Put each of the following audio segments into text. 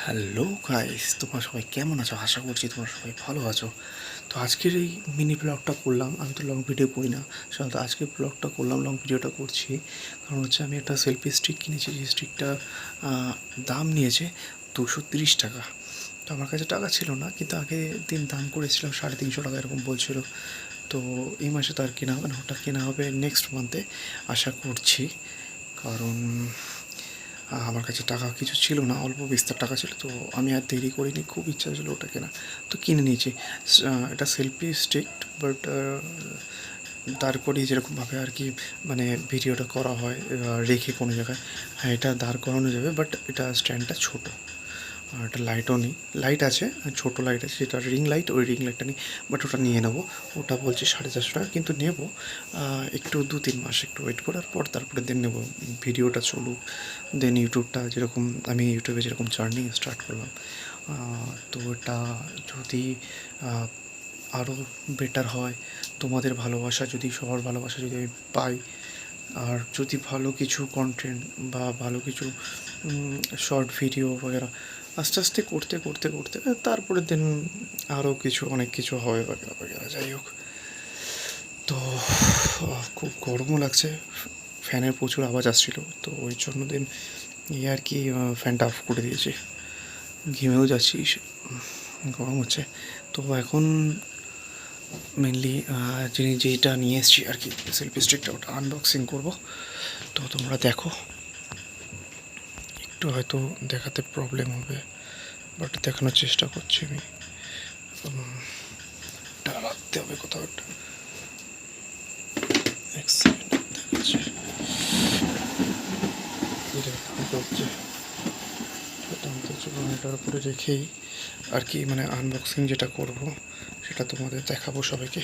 Hello guys, তোমরা সবাই কেমন আছো? আশা করছি তোমরা সবাই ভালো আছো। তো আজকের এই মিনি ব্লগটা করলাম। আমি তো লং ভিডিও করি না, সাধারণত আজকের ব্লগটা করলাম, লং ভিডিওটা করছি কারণ হচ্ছে আমি একটা সেলফি স্টিক কিনেছি। যে স্টিকটা দাম নিয়েছে 230 টাকা। তো আমার কাছে টাকা ছিল না, কিন্তু আগের দিন দাম করেছিলাম 350 টাকা এরকম বলছিল। তো এই মাসে তো আর কেনা হবে না, ওটা কেনা হবে নেক্সট মান্থে আশা করছি। কারণ আমার কাছে টাকা কিছু ছিল না, অল্প বিস্তার টাকা ছিল। তো আমি আর দেরি করিনি, খুব ইচ্ছা ছিল ওটা কেনা, তো কিনে নিয়েছি। এটা সেলফি স্টিক, বাট তারপরে যেরকমভাবে আর কি মানে ভিডিওটা করা হয় রেখে কোনো জায়গায়, হ্যাঁ এটা দাঁড় করানো যাবে, বাট এটা স্ট্যান্ডটা ছোটো। আর একটা লাইটও নেই, লাইট আছে ছোটো লাইট আছে, যেটা রিং লাইট, ওই রিং লাইটটা নেই, বাট ওটা নিয়ে নেবো। ওটা বলছি 450 টাকা, কিন্তু নেবো একটু 2-3 মাস একটু ওয়েট করার পর, তারপরে দেন নেবো। ভিডিওটা চলুক, দেন ইউটিউবটা যেরকম আমি ইউটিউবে যেরকম জার্নি স্টার্ট করলাম, তো এটা যদি আরও বেটার হয়, তোমাদের ভালোবাসা যদি, সবার ভালোবাসা যদি আমি পাই, আর যদি ভালো কিছু কন্টেন্ট বা ভালো কিছু শর্ট ভিডিও বগেরা আস্তে আস্তে করতে করতে করতে তারপরে দেন আরও কিছু অনেক কিছু হবে বগেরা বগেরা, যাই হোক। তো খুব গরমও লাগছে, ফ্যানের প্রচুর আওয়াজ আসছিলো, তো ওই জন্য দিন এই আর কি ফ্যানটা অফ করে দিয়েছি। ঘেমেও যাচ্ছি, গরম হচ্ছে। তো এখন মেনলি যেটা নিয়ে এসেছি আর কি সেলফি স্টিকটা, ওটা আনবক্সিং করবো। তো তোমরা দেখো, একটু হয়তো দেখাতে প্রবলেম হবে, বাট দেখানোর চেষ্টা করছি আমি। রাখতে হবে কোথাও একটা, এক সেকেন্ড দেখাচ্ছি। এটার উপরে রেখেই আর কি মানে আনবক্সিং যেটা করব সেটা তোমাদের দেখাবো সবাইকে।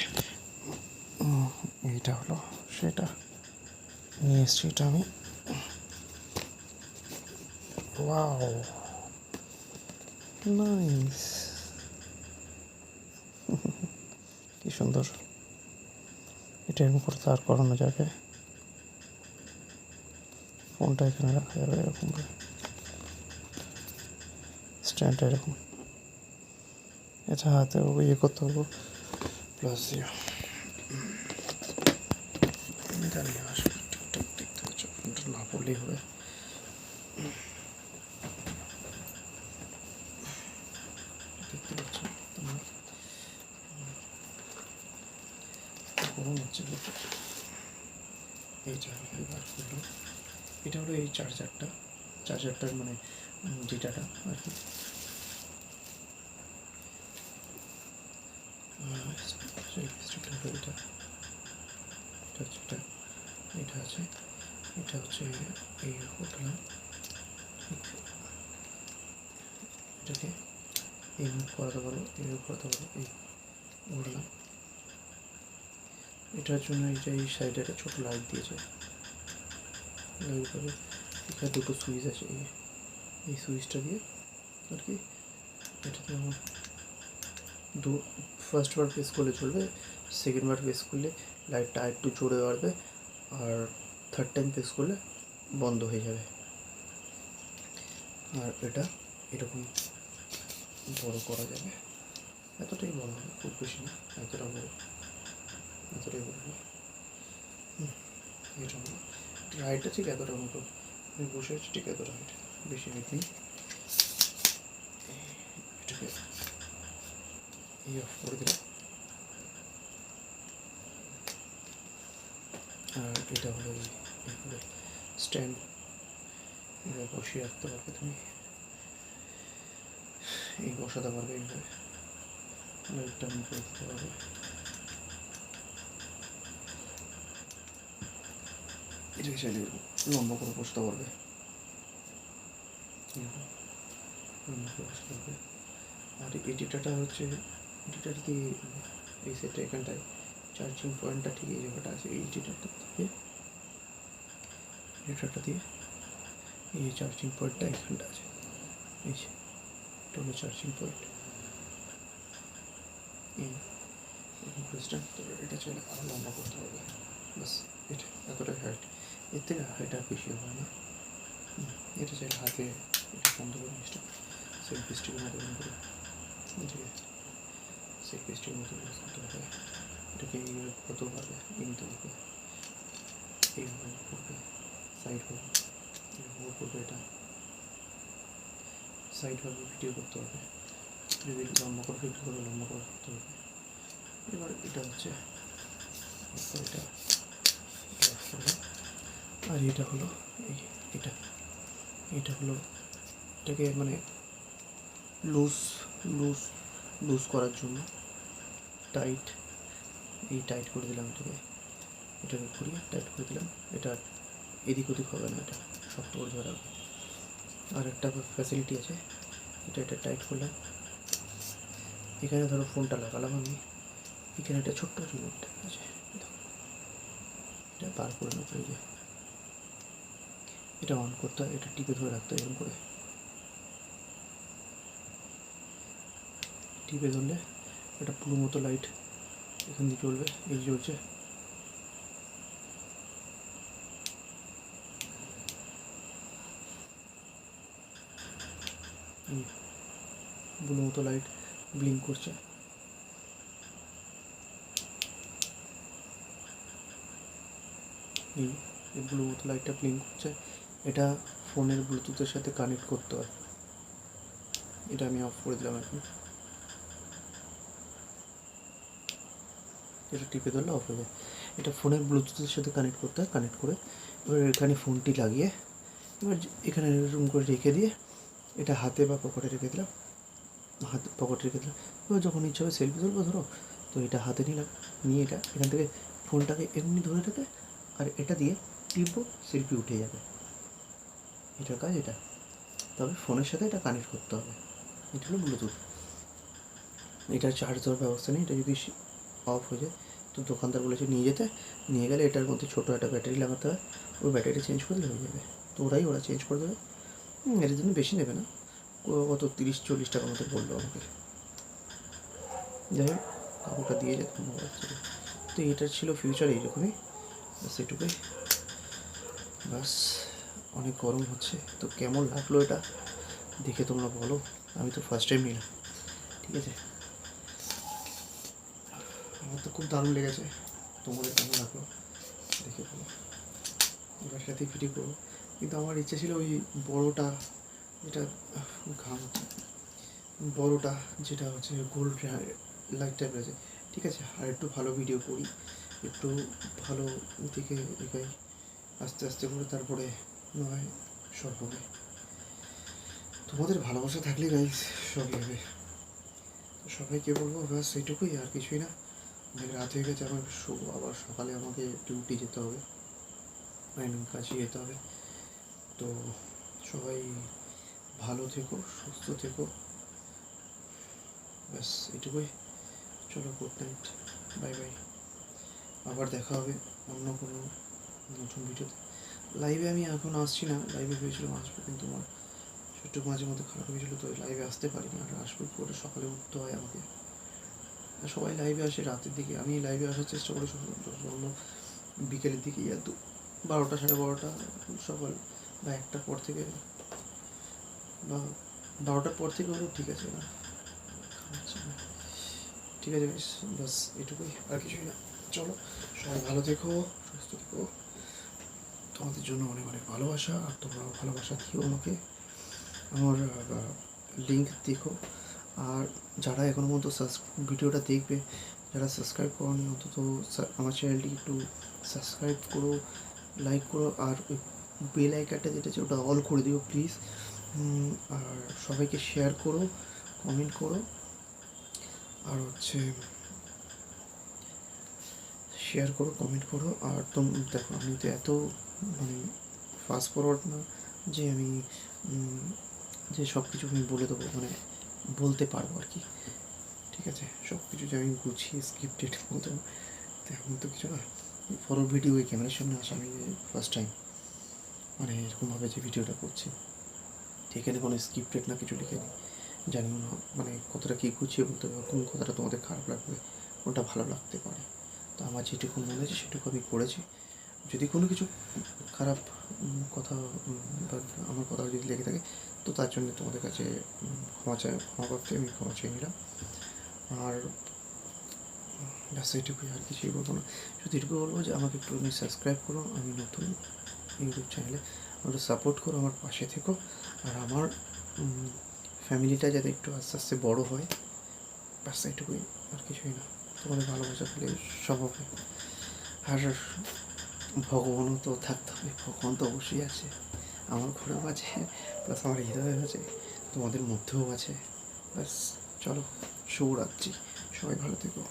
এইটা হলো সেটা, নিয়ে এসছি এটা আমি। ওয়াও, নাইস, কি সুন্দর। এটার উপর তার করানো যাবে, ফোনটা এখানে রাখা যাবে এরকম, স্ট্যান্ডটা এরকম, এটা হাতে ইয়ে করতে হবো, প্লাস জানি আসলে ঠিকঠাক দেখতে হচ্ছে, ফোনটা না পড়লেই হবে। দেখতে পাচ্ছ তোমরা, গরম হচ্ছে প্রচুর। এই যে বার করলাম, এটা হলো এই চার্জারটার মানে ডেটাটা আর কি। এটা এটা আছে, এটা হচ্ছে এই উঠলাম, এটাকে এই মুখ করাতে পারো, এই মুখ করাতে পারো, এই উঠলাম। এটার জন্য এই যে এই সাইডে একটা ছোটো লাইট দিয়েছে, এইভাবে এখানে দুটো সুইচ আছে, এই সুইচটা দিয়ে আর কি এটাতে আমার ফার্স্ট বার প্রেস করলে চলবে, সেকেন্ড বার প্রেস করলে লাইটটা একটু জোরে বাড়বে, আর থার্ড টাইম প্রেস করলে বন্ধ হয়ে যাবে। আর এটা এরকম বড় করা যাবে, এতটাই বড় হবে, খুব বেশি না, এতটাই বড় হবে। এটা হাইটটা ঠিক এতটা মতো, আমি বসে আছি ঠিক এতটা হাইট, বেশি হাইট নেই। এটাকে এই অফ করে দিলাম। আর এটা হলো এইভাবে স্ট্যান্ড, বসিয়ে রাখতে পারবে তুমি, এই বসাতে পারবে, এইভাবে লাইটটা অন করে দিতে পারবে। এটাকে চাইলে লম্বা করে বসতে পারবে, লম্বা করে বসতে পারবে। আর এই ডেটাটা হচ্ছে, ডেটার কি এই সেটটা এখানটায় চার্জিং পয়েন্টটা ঠিক এই জায়গাটা আছে, এই ডেটাটা দিয়ে এই চার্জিং পয়েন্টটা এখানটা আছে, এই যে এটা হলো চার্জিং পয়েন্ট। এই এটা চাইলে আরও লম্বা করতে পারবে, বাস এটা এতটাই হাইট, এর থেকে হাইট আর বেশি হয় না। এটা চাইলে হাতে এটা বন্ধ করে জিনিসটা সেট পেস্ট্রির মতো করে, ঠিক আছে, সেই পেস্ট্রির মতো করতে হবে। এটাকে এইভাবে করতে হবে, নিতে হবে, এইভাবে করবে, সাইড হবে, এইভাবে করবে, এটা সাইডভাবে ভিডিও করতে হবে, যদি লম্বা করে ভিডিও করবে লম্বা করে করতে হবে। এবার এটা হচ্ছে এটা, আর এটা হলো এটা এটা হলো এটাকে মানে লুজ লুজ লুজ করার জন্য টাইট, এই টাইট করে দিলাম, এটাকে ঘুরিয়ে টাইট করে দিলাম। এটা এদিক ওদিক হবে না, এটা শক্ত করে ধরা হবে। আর একটা ফ্যাসিলিটি আছে, এটা টাইট করলাম, এখানে ধরো ফোনটা লাগালাম আমি, এখানে একটা ছোট্ট রিমোট আছে, এটা বার করে নেবো, এই যে এটা অন করতে হয়, এটা টিপে ধরে রাখতে হয়, এরকম করে টিপে ধরলে এটা পুরো মতো লাইট এখান দিয়ে জ্বলবে, এই জ্বলছে। ব্লু মতো লাইট ব্লিঙ্ক করছে, এই ব্লু মতো লাইটটা ব্লিঙ্ক করছে। এটা ফোনের ব্লুটুথের সাথে কানেক্ট করতে হয়, এটা আমি অফ করে দিলাম এখন, এটা টিপে ধরলে অফ হয়ে যায়। এটা ফোনের ব্লুটুথের সাথে কানেক্ট করতে হয়, কানেক্ট করে এবার এখানে ফোনটি লাগিয়ে এবার এখানে এরকম করে রেখে দিয়ে এটা হাতে বা পকেটে রেখে দিলাম, হাতে পকেটে রেখে দিলাম। এবার যখন ইচ্ছা হবে সেলফি তুলবো ধরো, তো এটা হাতে নিলাম, নিয়ে এটা এখান থেকে ফোনটাকে এমনি ধরে রেখে আর এটা দিয়ে টিপবো, সেলফি উঠে যাবে। এটার কাজ এটা, তবে ফোনের সাথে এটা কানেক্ট করতে হবে। এটা হলো ব্লুটুথ। এটা চার্জ দেওয়ার ব্যবস্থা নেই, এটা যদি অফ হয়ে যায় তো দোকানদার বলেছে নিয়ে যেতে, নিয়ে গেলে এটার মধ্যে ছোটো একটা ব্যাটারি লাগাতে হয়, ওই ব্যাটারিটা চেঞ্জ করলে হয়ে যাবে। তো ওরা চেঞ্জ করে দেবে, এটার জন্য বেশি নেবে না, কত 30-40 টাকার মতো বললো আমাকে। যাই হোক, কাকুটা দিয়ে যেত মোবাইল ছিল। তো এটার ছিল ফিউচার এইরকমই, ব্যাস এটুকুই। বাস, অনেক গরম হচ্ছে, তো কেমন লাগলো এটা দেখে তোমরা বলো, আমি তো ফার্স্ট টাইম নিলাম, ঠিক আছে। আমার তো খুব দারুণ লেগেছে, তোমাদের কেমন লাগলো দেখে বলো। এবার সাথে ভিডিও করবো, কিন্তু আমার ইচ্ছে ছিল ওই বড়োটা, যেটা ঘাম হচ্ছে, বড়োটা যেটা হচ্ছে গোল্ড লাইট টাইপের আছে, ঠিক আছে। আর একটু ভালো ভিডিও করি, একটু ভালো দিকে এগাই, আস্তে আস্তে করে, তারপরে নয় সব হবে। তোমাদের ভালোবাসা থাকলে গাইস সবই হবে। সবাইকে বলবো ব্যাস এইটুকুই, আর কিছুই না। অনেক রাত হয়ে গেছে, আমার শোবো, আবার সকালে আমাকে ডিউটি যেতে হবে, কাজে যেতে হবে। তো সবাই ভালো থেকো, সুস্থ থেকো, ব্যাস এইটুকুই। চলো, গুড নাইট, বাই বাই। আবার দেখা হবে অন্য কোনো নতুন ভিডিওতে। লাইভে আমি এখন আসছি না, লাইভে ভেবেছিলাম আসবো, কিন্তু আমার একটু মাঝে মধ্যে খারাপ হয়েছিলো, তো লাইভে আসতে পারিনি। আর আসবো করে সকালে উঠতে হয় আমাকে, সবাই লাইভে আসে রাতের দিকে, আমি লাইভে আসার চেষ্টা করি অন্য বিকেলের দিকে, আর 12টা 12:30 সকাল বা 1টার পর থেকে, বা 12টার পর থেকে হলেও ঠিক আছে না, ঠিক আছে বাস এটুকুই, আর কিছুই না। চলো, সবাই ভালো থেকো, সুস্থ থেকো, তোমাদের জন্য অনেক অনেক ভালোবাসা, আর তোমরাও ভালোবাসা দিও আমাকে। আমার লিঙ্ক দেখো, আর যারা এখনো পর্যন্ত ভিডিওটা দেখবে, যারা সাবস্ক্রাইব করোনি, অন্তত আমার চ্যানেলটি একটু সাবস্ক্রাইব করো, লাইক করো, আর ওই বেল আইকনটা যেটা আছে ওটা অল করে দিও প্লিজ। আর সবাইকে শেয়ার করো, কমেন্ট করো, আর হচ্ছে শেয়ার করো, কমেন্ট করো। আর দেখো, আমি তো এত মানে ফাস্ট ফরওয়ার্ড না যে আমি যে সব কিছু আমি বলে দেবো, মানে বলতে পারবো আর কি, ঠিক আছে। সব কিছু যে আমি গুছিয়ে স্ক্রিপ্টেড বলতে তেমন তো কিছু না। ফলো ভিডিও ওই ক্যামেরার সামনে আসা আমি ফার্স্ট টাইম মানে এরকমভাবে যে ভিডিওটা করছি, এখানে কোনো স্ক্রিপ্টেড না, কিছু লিখে নিই, জানিও না মানে কতটা কী গুছিয়ে বলতে হবে, কোন কথাটা তোমাদের খারাপ লাগবে, কোনটা ভালো লাগতে পারে। তো আমার যেটুকু মনে হয়েছে সেটুকু আমি করেছি। যদি কোনো কিছু খারাপ কথা বা আমার কথা যদি লেগে থাকে তো তার জন্য তোমাদের কাছে ক্ষমা করতে আমি ক্ষমা চেয়ে নিলাম। আর ব্যাস এইটুকুই, আর কিছুই বলবো না। শুধু এটুকু বলবো যে আমাকে একটু সাবস্ক্রাইব করো, আমি নতুন ইউটিউব চ্যানেলে, আমাকে সাপোর্ট করো, আমার পাশে থেকো। আর আমার ফ্যামিলিটা যাতে একটু আস্তে আস্তে বড়ো হয়, ব্যাস এইটুকুই, আর কিছুই না। তোমাদের ভালোবাসা পেলে সব হবে। আর ভগবানও তো থাকতে হবে, ভগবান তো অবশ্যই আছে, আমার ঘরেও আছে, প্লাস আমার হৃদয়েও আছে, তোমাদের মধ্যেও আছে। ব্যাস চলো, শুভরাত্রি, সবাই ভালো থেকো।